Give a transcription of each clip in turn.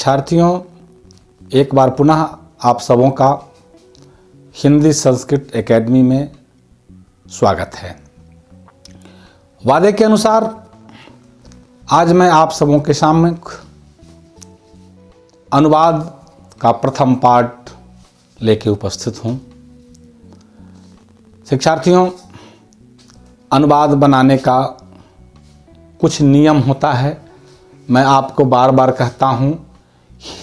शिक्षार्थियों, एक बार पुनः आप सबों का हिंदी संस्कृत एकेडमी में स्वागत है। वादे के अनुसार आज मैं आप सबों के सामने अनुवाद का प्रथम पाठ लेके उपस्थित हूँ। शिक्षार्थियों, अनुवाद बनाने का कुछ नियम होता है। मैं आपको बार बार कहता हूँ,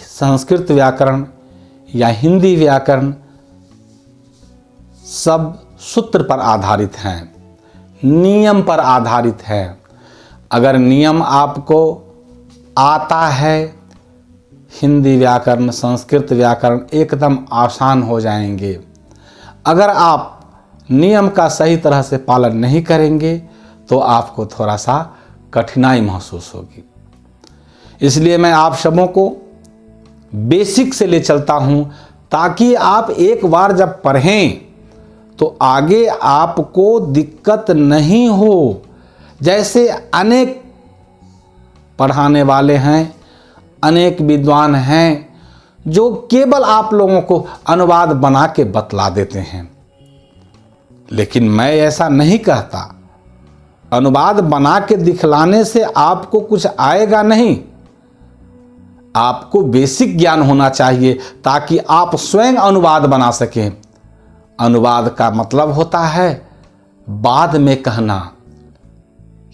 संस्कृत व्याकरण या हिंदी व्याकरण सब सूत्र पर आधारित हैं, नियम पर आधारित है। अगर नियम आपको आता है, हिंदी व्याकरण संस्कृत व्याकरण एकदम आसान हो जाएंगे। अगर आप नियम का सही तरह से पालन नहीं करेंगे तो आपको थोड़ा सा कठिनाई महसूस होगी। इसलिए मैं आप सबों को बेसिक से ले चलता हूं, ताकि आप एक बार जब पढ़ें तो आगे आपको दिक्कत नहीं हो। जैसे अनेक पढ़ाने वाले हैं, अनेक विद्वान हैं जो केवल आप लोगों को अनुवाद बना के बतला देते हैं, लेकिन मैं ऐसा नहीं कहता। अनुवाद बना के दिखलाने से आपको कुछ आएगा नहीं। आपको बेसिक ज्ञान होना चाहिए ताकि आप स्वयं अनुवाद बना सकें। अनुवाद का मतलब होता है बाद में कहना।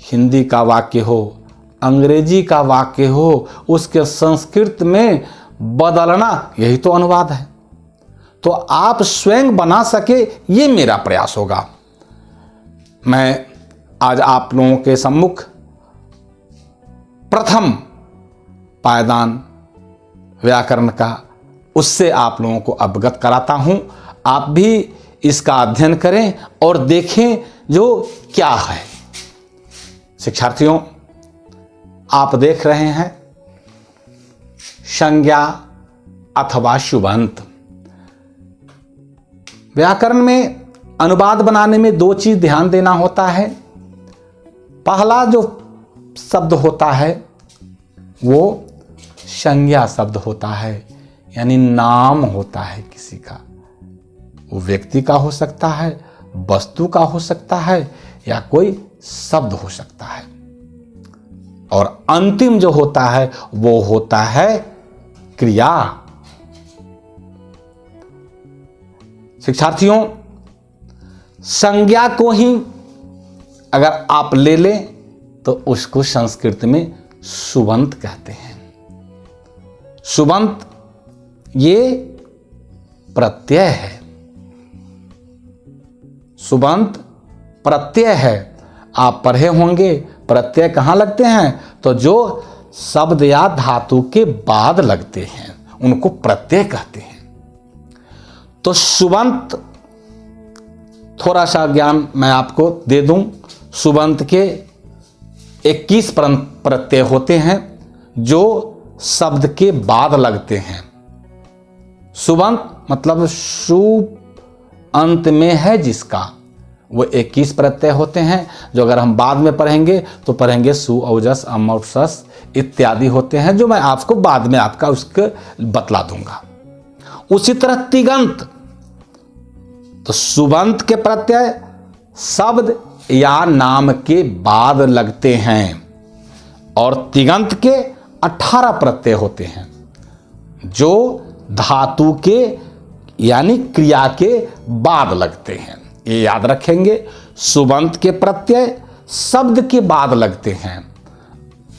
हिंदी का वाक्य हो, अंग्रेजी का वाक्य हो, उसके संस्कृत में बदलना, यही तो अनुवाद है। तो आप स्वयं बना सके, ये मेरा प्रयास होगा। मैं आज आप लोगों के सम्मुख प्रथम पायदान व्याकरण का उससे आप लोगों को अवगत कराता हूं। आप भी इसका अध्ययन करें और देखें जो क्या है। शिक्षार्थियों, आप देख रहे हैं संज्ञा अथवा शुभंत। व्याकरण में अनुवाद बनाने में दो चीज ध्यान देना होता है। पहला जो शब्द होता है वो संज्ञा शब्द होता है, यानी नाम होता है किसी का। वो व्यक्ति का हो सकता है, वस्तु का हो सकता है, या कोई शब्द हो सकता है। और अंतिम जो होता है वो होता है क्रिया। शिक्षार्थियों, संज्ञा को ही अगर आप ले लें तो उसको संस्कृत में सुबंत कहते हैं। सुबंत ये प्रत्यय है। सुबंत प्रत्यय है। आप पढ़े होंगे प्रत्यय कहाँ लगते हैं, तो जो शब्द या धातु के बाद लगते हैं उनको प्रत्यय कहते हैं। तो सुबंत, थोड़ा सा ज्ञान मैं आपको दे दूं। सुबंत के 21 प्रत्यय होते हैं जो शब्द के बाद लगते हैं। सुबंत मतलब सु अंत में है जिसका, वो 21 प्रत्यय होते हैं, जो अगर हम बाद में पढ़ेंगे तो पढ़ेंगे सु, औजस, अम और सस इत्यादि होते हैं, जो मैं आपको बाद में आपका उसको बतला दूंगा। उसी तरह तिगंत, तो सुबंत के प्रत्यय शब्द या नाम के बाद लगते हैं, और तिगंत के 18 प्रत्यय होते हैं जो धातु के यानी क्रिया के बाद लगते हैं। ये याद रखेंगे, सुबंत के प्रत्यय शब्द के बाद लगते हैं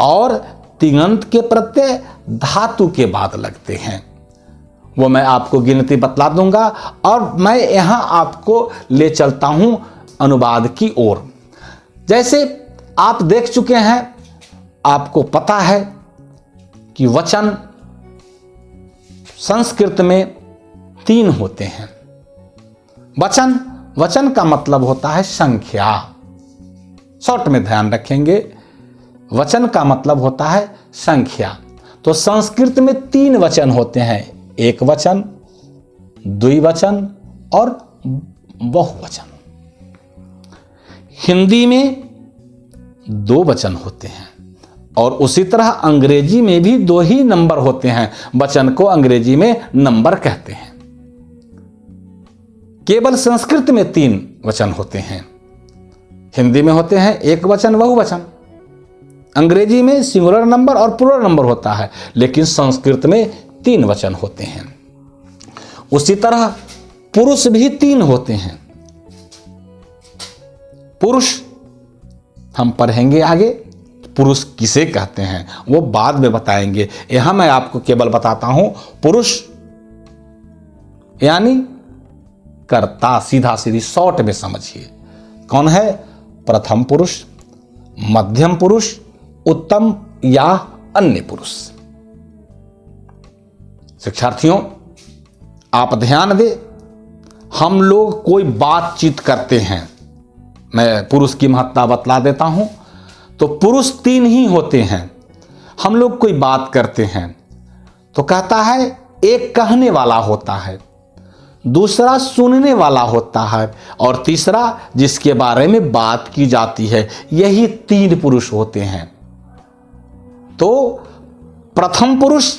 और तिगंत के प्रत्यय धातु के बाद लगते हैं। वो मैं आपको गिनती बतला दूंगा और मैं यहां आपको ले चलता हूं अनुवाद की ओर। जैसे आप देख चुके हैं, आपको पता है कि वचन संस्कृत में 3 होते हैं। वचन का मतलब होता है संख्या। शॉर्ट में ध्यान रखेंगे, वचन का मतलब होता है संख्या। तो संस्कृत में 3 वचन होते हैं, एक वचन, द्विवचन और बहुवचन। हिंदी में 2 वचन होते हैं, और उसी तरह अंग्रेजी में भी 2 ही नंबर होते हैं, वचन को अंग्रेजी में नंबर कहते हैं। केवल संस्कृत में 3 वचन होते हैं, हिंदी में होते हैं एक वचन बहुवचन। अंग्रेजी में सिंगुलर नंबर और प्लूरल नंबर होता है, लेकिन संस्कृत में 3 वचन होते हैं। उसी तरह पुरुष भी 3 होते हैं। पुरुष हम पढ़ेंगे आगे, पुरुष किसे कहते हैं वो बाद में बताएंगे। यहां मैं आपको केवल बताता हूं, पुरुष यानी कर्ता, सीधा सीधी शॉर्ट में समझिए। कौन है? प्रथम पुरुष, मध्यम पुरुष, उत्तम या अन्य पुरुष। शिक्षार्थियों आप ध्यान दें, हम लोग कोई बातचीत करते हैं, मैं पुरुष की महत्ता बतला देता हूं। तो पुरुष 3 ही होते हैं। हम लोग कोई बात करते हैं तो कहता है, एक कहने वाला होता है, दूसरा सुनने वाला होता है, और तीसरा जिसके बारे में बात की जाती है। यही 3 पुरुष होते हैं। तो प्रथम पुरुष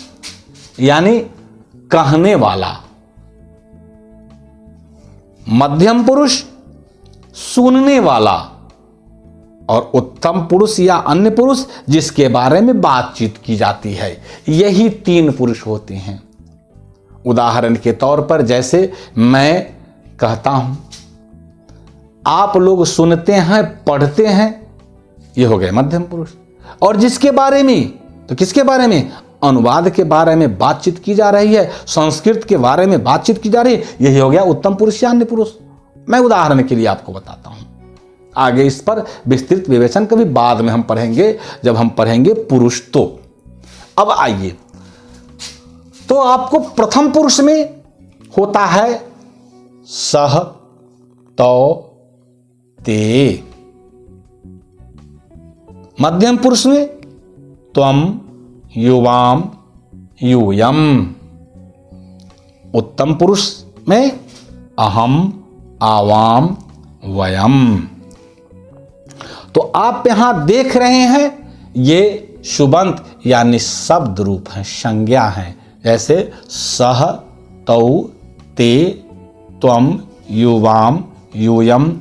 यानी कहने वाला, मध्यम पुरुष सुनने वाला, और उत्तम पुरुष या अन्य पुरुष जिसके बारे में बातचीत की जाती है। यही 3 पुरुष होते हैं। उदाहरण के तौर पर जैसे मैं कहता हूं, आप लोग सुनते हैं, पढ़ते हैं, ये हो गए मध्यम पुरुष। और जिसके बारे में, तो किसके बारे में? अनुवाद के बारे में बातचीत की जा रही है, संस्कृत के बारे में बातचीत की जा रही है, यही हो गया उत्तम पुरुष या अन्य पुरुष। मैं उदाहरण के लिए आपको बताता हूं, आगे इस पर विस्तृत विवेचन कभी बाद में हम पढ़ेंगे, जब हम पढ़ेंगे पुरुष। तो अब आइए, तो आपको प्रथम पुरुष में होता है सह, तौ, ते। मध्यम पुरुष में त्वम, युवाम, यूयम। उत्तम पुरुष में अहम, आवाम, वयम। तो आप यहां देख रहे हैं, ये शुबंत यानी शब्द रूप है, संज्ञा है। जैसे सह, तौ, ते, त्वम, युवाम, यूयम,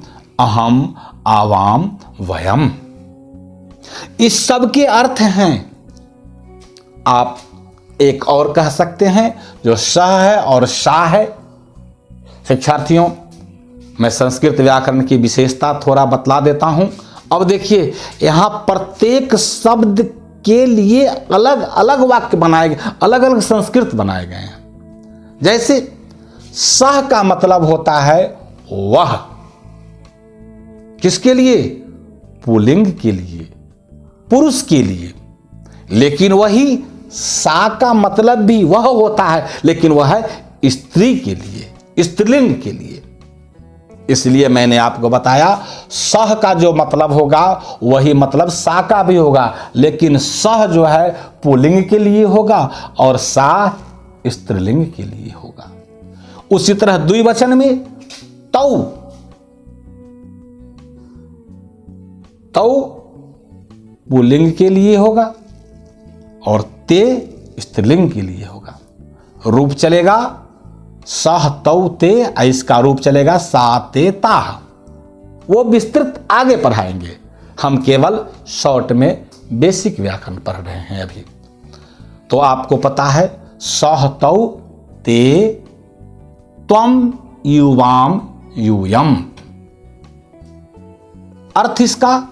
अहम, आवाम, वयम। इस सब के अर्थ हैं। आप एक और कह सकते हैं जो सह है और सा है। शिक्षार्थियों मैं संस्कृत व्याकरण की विशेषता थोड़ा बतला देता हूं। अब देखिए, यहां प्रत्येक शब्द के लिए अलग अलग वाक्य बनाए गए, अलग अलग संस्कृत बनाए गए हैं। जैसे सह का मतलब होता है वह, किसके लिए? पुल्लिंग के लिए, पुरुष के लिए। लेकिन वही सा का मतलब भी वह होता है, लेकिन वह है स्त्री के लिए, स्त्रीलिंग के लिए। इसलिए मैंने आपको बताया, सह का जो मतलब होगा वही मतलब सा का भी होगा, लेकिन सह जो है पुल्लिंग के लिए होगा और सा स्त्रीलिंग के लिए होगा। उसी तरह द्विवचन में तौ, तौ पुल्लिंग के लिए होगा और ते स्त्रीलिंग के लिए होगा। रूप चलेगा सह, तौ, ते, इसका रूप चलेगा सा, ते, ताह। वो विस्तृत आगे पढ़ाएंगे, हम केवल शॉर्ट में बेसिक व्याकरण पढ़ रहे हैं अभी। तो आपको पता है सह, तौ, ते, त्वम, युवाम, यूयम। अर्थ इसका,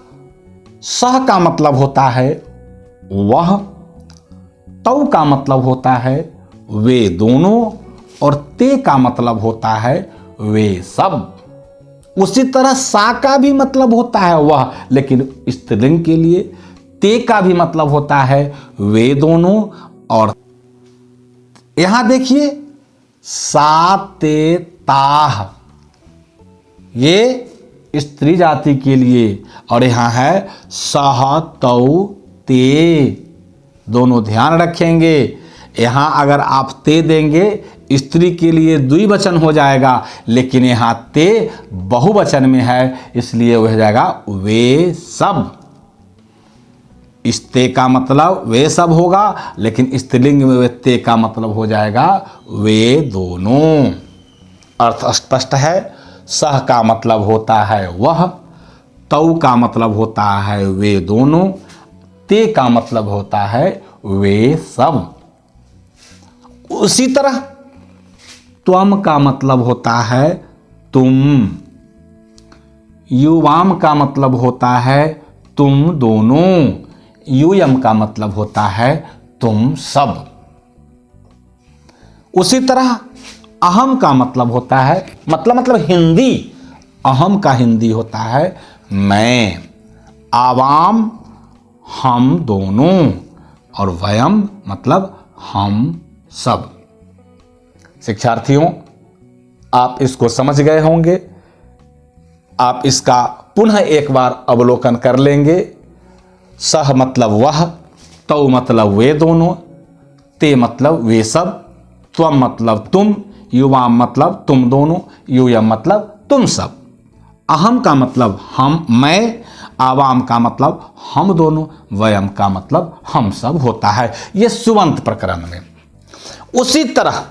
सह का मतलब होता है वह, तौ का मतलब होता है वे दोनों, और ते का मतलब होता है वे सब। उसी तरह सा का भी मतलब होता है वह, लेकिन स्त्रीलिंग के लिए। ते का भी मतलब होता है वे दोनों, और यहां देखिए सा, ते, ताह, ये स्त्री जाति के लिए, और यहां है सह, तौ, ते। दोनों ध्यान रखेंगे, यहां अगर आप ते देंगे स्त्री के लिए द्विवचन हो जाएगा, लेकिन यहां ते बहुवचन में है, इसलिए हो जाएगा वे सब। इस ते का मतलब वे सब होगा, लेकिन स्त्रीलिंग में वे ते का मतलब हो जाएगा वे दोनों। अर्थ स्पष्ट है। सह का मतलब होता है वह, तौ का मतलब होता है वे दोनों, ते का मतलब होता है वे सब। उसी तरह त्वम का मतलब होता है तुम, युवाम का मतलब होता है तुम दोनों, यूयम का मतलब होता है तुम सब। उसी तरह अहम का मतलब होता है, मतलब हिंदी, अहम का हिंदी होता है मैं, आवाम हम दोनों, और वयम मतलब हम सब। शिक्षार्थियों, आप इसको समझ गए होंगे। आप इसका पुनः एक बार अवलोकन कर लेंगे। सह मतलब वह, तौ मतलब वे दोनों, ते मतलब वे सब, त्वम मतलब तुम, युवाम मतलब तुम दोनों, यूयम मतलब तुम सब। अहम का मतलब हम, मैं, आवाम का मतलब हम दोनों, वयम का मतलब हम सब होता है। यह सुबंत प्रकरण में। उसी तरह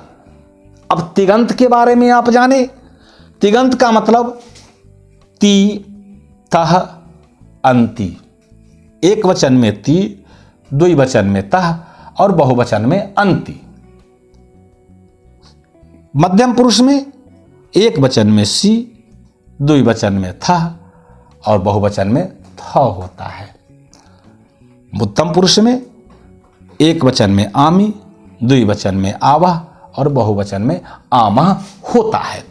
अब तिगंत के बारे में आप जाने। तिगंत का मतलब ती, तह, अंति। एक वचन में ती, द्विवचन में तह और बहुवचन में अंति। मध्यम पुरुष में एक वचन में सी, द्विवचन में थह और बहुवचन में थ होता है। उत्तम पुरुष में एक वचन में आमी, द्विवचन में आवाह और बहुवचन में आमह होता है।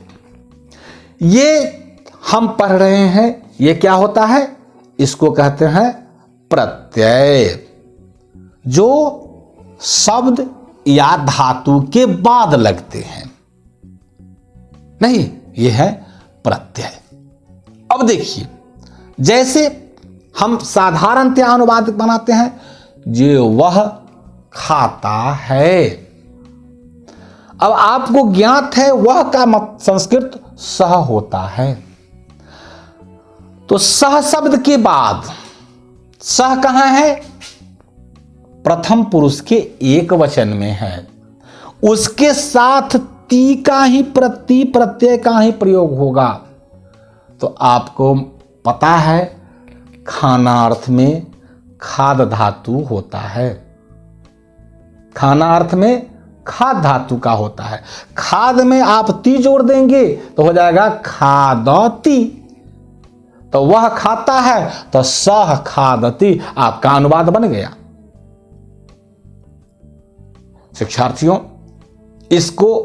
ये हम पढ़ रहे हैं, ये क्या होता है? इसको कहते हैं प्रत्यय, जो शब्द या धातु के बाद लगते हैं। नहीं, ये है प्रत्यय। अब देखिए, जैसे हम साधारणतः अनुवाद बनाते हैं, जो वह खाता है। अब आपको ज्ञात है वह का संस्कृत सह होता है। तो सह शब्द के बाद सह कहां है? प्रथम पुरुष के एक वचन में है। उसके साथ ती का ही प्रत्यय का ही प्रयोग होगा। तो आपको पता है खानार्थ में खाद धातु होता है। खानार्थ में खाद धातु का होता है। खाद में आप ती जोड़ देंगे तो हो जाएगा खादती। तो वह खाता है तो सह खादती, आपका अनुवाद बन गया। शिक्षार्थियों, इसको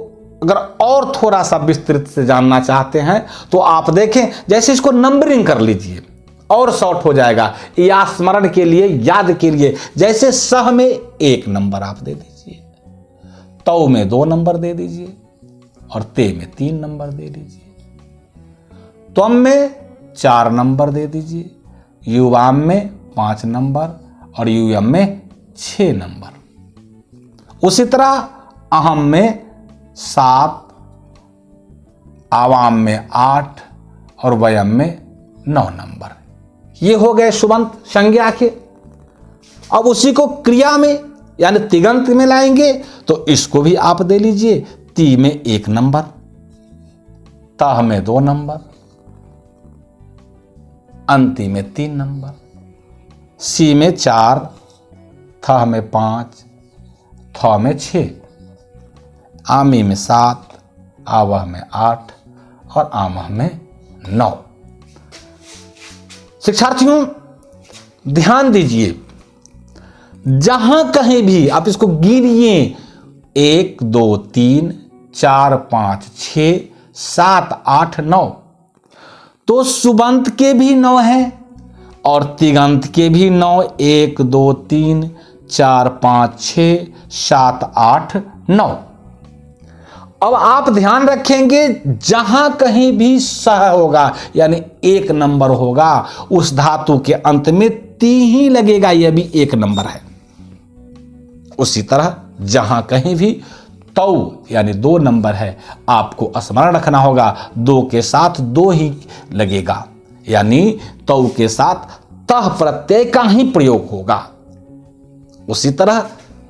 अगर और थोड़ा सा विस्तृत से जानना चाहते हैं तो आप देखें, जैसे इसको नंबरिंग कर लीजिए और शॉर्ट हो जाएगा या स्मरण के लिए, याद के लिए। जैसे सह में 1 नंबर आप दे दीजिए, तौ में 2 नंबर दे दीजिए और ते में 3 नंबर दे दीजिए, त्वम में 4 नंबर दे दीजिए, युवाम में 5 नंबर और यूयम में 6 नंबर। उसी तरह अहम में 7, आवाम में 8 और वयम में 9 नंबर। ये हो गए सुबंत संज्ञा के। अब उसी को क्रिया में यानी तिगंत में लाएंगे तो इसको भी आप दे लीजिए। ती में 1 नंबर, तह में 2 नंबर, अंति में 3 नंबर, सी में 4, थह में 5, थ में 6, आमी में 7, आवह में 8 और आमह में 9। शिक्षार्थियों, ध्यान दीजिए, जहां कहीं भी आप इसको गिनिए 1 2 3 4 5 6 7 8 9, तो सुबंत के भी 9 है और तिगंत के भी 9। 1 2 3 4 5 6 7 8 9। अब आप ध्यान रखेंगे, जहां कहीं भी सह होगा यानी 1 नंबर होगा, उस धातु के अंत में ती ही लगेगा, यह भी 1 नंबर है। उसी तरह जहां कहीं भी तौ यानी 2 नंबर है, आपको स्मरण रखना होगा 2 के साथ 2 ही लगेगा, यानी तौ के साथ तह प्रत्यय का ही प्रयोग होगा। उसी तरह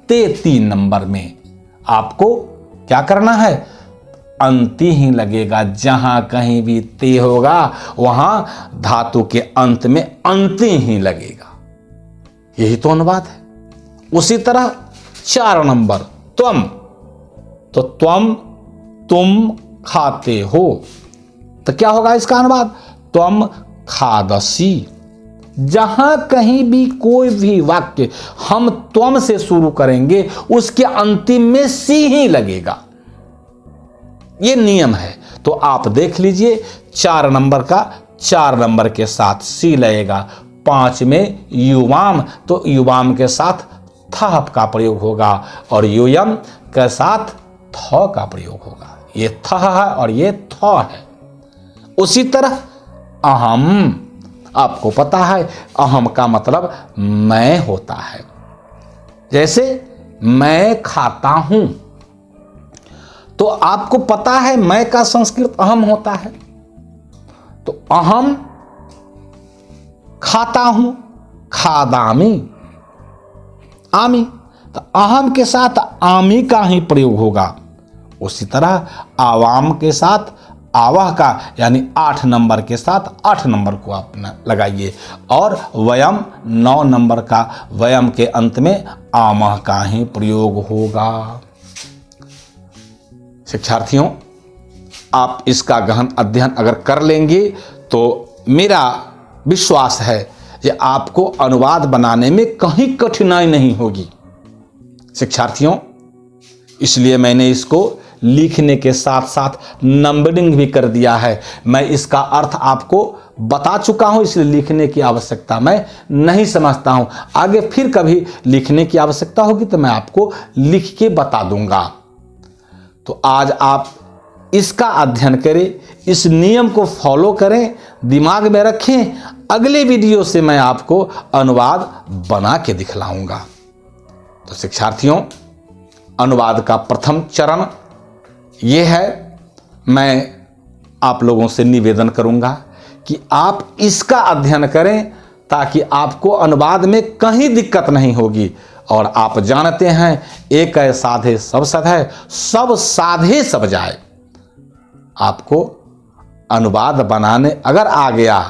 ते 3 नंबर में आपको क्या करना है, अंति ही लगेगा। जहां कहीं भी ते होगा वहां धातु के अंत में अंति ही लगेगा। यही तो अनुवाद है। उसी तरह 4 नंबर त्वम, तो त्वम तुम खाते हो, तो क्या होगा इसका अनुवाद, त्वम खादसी। जहां कहीं भी कोई भी वाक्य हम त्वम से शुरू करेंगे उसके अंतिम में सी ही लगेगा। ये नियम है। तो आप देख लीजिए 4 नंबर का 4 नंबर के साथ सी लगेगा। 5 में युवाम, तो युवाम के साथ थ का प्रयोग होगा और युयम के साथ थ का प्रयोग होगा। ये थ है और ये थ है। उसी तरह अहम, आपको पता है अहम का मतलब मैं होता है। जैसे मैं खाता हूं, तो आपको पता है मैं का संस्कृत अहम होता है। तो अहम खाता हूं, खादामी, आमी, तो अहम के साथ आमी का ही प्रयोग होगा। उसी तरह आवाम के साथ आवाह का, यानी 8 नंबर के साथ 8 नंबर को आप लगाइए। और वयम 9 नंबर का वयम के अंत में आमह का ही प्रयोग होगा। शिक्षार्थियों, आप इसका गहन अध्ययन अगर कर लेंगे तो मेरा विश्वास है कि आपको अनुवाद बनाने में कहीं कठिनाई नहीं होगी। शिक्षार्थियों, इसलिए मैंने इसको लिखने के साथ साथ नंबरिंग भी कर दिया है। मैं इसका अर्थ आपको बता चुका हूं, इसलिए लिखने की आवश्यकता मैं नहीं समझता हूं। आगे फिर कभी लिखने की आवश्यकता होगी तो मैं आपको लिख के बता दूंगा। तो आज आप इसका अध्ययन करें, इस नियम को फॉलो करें, दिमाग में रखें। अगले वीडियो से मैं आपको अनुवाद बना के दिखलाऊंगा। तो शिक्षार्थियों, अनुवाद का प्रथम चरण ये है। मैं आप लोगों से निवेदन करूंगा कि आप इसका अध्ययन करें ताकि आपको अनुवाद में कहीं दिक्कत नहीं होगी। और आप जानते हैं एक है साधे सब सध है, सब साधे सब जाए। आपको अनुवाद बनाने अगर आ गया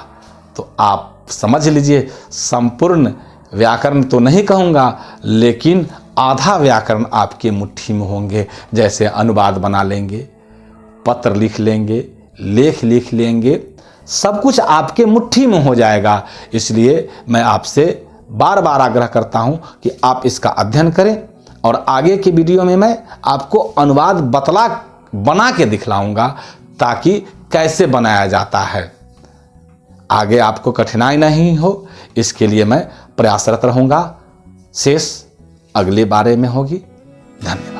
तो आप समझ लीजिए संपूर्ण व्याकरण तो नहीं कहूँगा, लेकिन आधा व्याकरण आपके मुट्ठी में होंगे। जैसे अनुवाद बना लेंगे, पत्र लिख लेंगे, लेख लिख लेंगे, सब कुछ आपके मुट्ठी में हो जाएगा। इसलिए मैं आपसे बार बार आग्रह करता हूं कि आप इसका अध्ययन करें और आगे के वीडियो में मैं आपको अनुवाद बना के दिखलाऊंगा ताकि कैसे बनाया जाता है। आगे आपको कठिनाई नहीं हो, इसके लिए मैं प्रयासरत रहूंगा। शेष अगले बारे में होगी। धन्यवाद।